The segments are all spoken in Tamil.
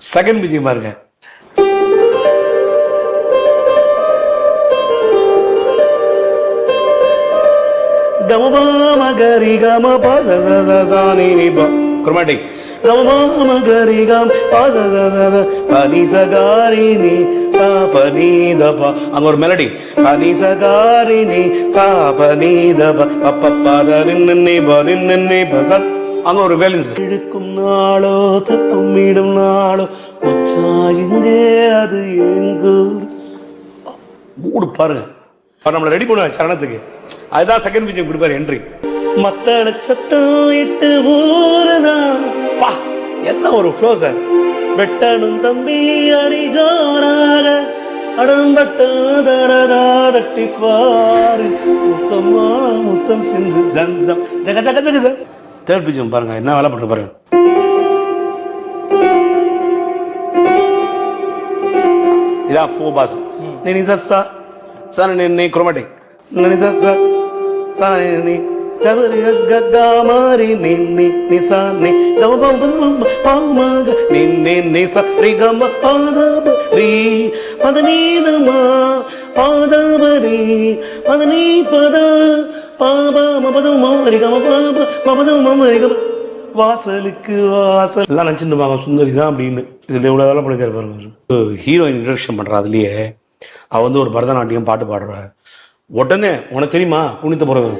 செகண்ட் பிஜிஎம் பாருங்க. கமபாமகரி கமபதசசசனிபா குரோமேட்டிக் கமபாமகரி கமபதசசச பனிசகாரினி சாபனிதபா. அங்க ஒரு மெலடி பனிசகாரினி சாபனிதப பப்பபத நின்னி பனின்னி பச. அங்க ஒரு வேலன்ஸ். இழுக்கும் நாளோ தப்பும் இடும் நாளோ மச்சா எங்கே அது எங்கூர். மூடு பாருங்க. நம்மளை ரெடி பண்ணுவாங்க சரணத்துக்கு. அதுதான் செகண்ட் பிஜிஎம் கொடுப்பாரு என்ட்ரி. மத்தள சத்தம் இட்டு ஊருதான். பா என்ன ஒரு ஃப்ளோ சார். வெட்டணும் தம்பி அடி ஜோராக அடம்பட்டதரதா தட்டி பாரு முத்தம்மா முத்தம் சிந்து ஜஞ்சம் ஜக ஜக ஜக. தேர்ட் பிஜிஎம் பாருங்க என்ன வேலை பண்ண பாருங்க. இதான் ஃபோர் பாஸ். நீ சஸ்ஸா சனி குரோமேட்டிக் நனி சஸ்ஸா சனி கபரி ககாமாரி நின்னி நிசானி கமபம் பாமக நின்னி நிச ரிகம பாதபரி பதனீதமா பாதபரி பதனீ பத பாபா மபதம் மமரி கம பாபா மபதம் மமரி கம. வாசலுக்கு வாசல் எல்லாம் நினச்சிருப்பாங்க சுந்தரி தான் அப்படின்னு. இதில் எவ்வளோ வேலை பண்ணிக்காரு பாருங்க. ஹீரோயின் இன்ட்ரடக்ஷன் பண்ணுறா. அதுலேயே அவள் வந்து ஒரு பரதநாட்டியம் பாட்டு பாடுறா. உடனே உனக்கு தெரியுமா புனித்த புறவன்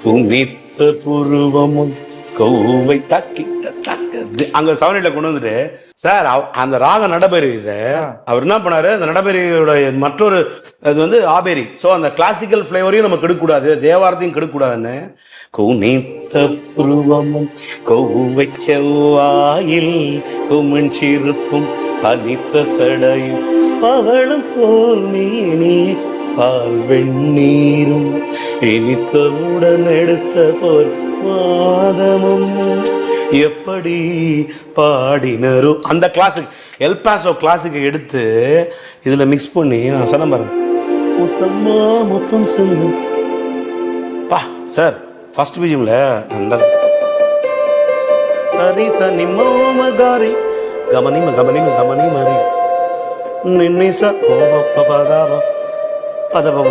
புனித்த புருவமும் கௌவை தாக்கிட்ட தாக்குது. அங்க 7-8 கொண்டு வந்துட்டு சார் அந்த ராக நடபேரி சார் அவர் என்ன பண்ணாரு, அந்த நடபேரியோட மற்றொரு அது வந்து ஆபேரி. ஸோ அந்த கிளாசிக்கல் ஃபிளேவரையும் நம்ம கெடுக்கக்கூடாது, தேவாரத்தையும் கெடுக்கக்கூடாதுன்னு கௌனித்த புருவமும் கௌவை செவ்வாயில் குமிழ் சிறுப்பும் பனித்த சடையும் பவளம் போல் நீ பால் வெண்ணீரும் இனித்தவுடன் எடுத்த போர் மாதமும் எப்படி பாடினரோ அந்த கிளாசிக் எல்பாசோ கிளாசிக்கை எடுத்து இதுல மிக்ஸ் பண்ணி நான் சொன்ன பாருங்க. முத்தம்மா முத்தம் செஞ்சு பா சார் ஃபர்ஸ்ட் பிஜிஎம்ல சரி சனி மோமதாரி கமனிம கமனிம கமனி மரி நின்னிச கோபப்பதாவ பதபம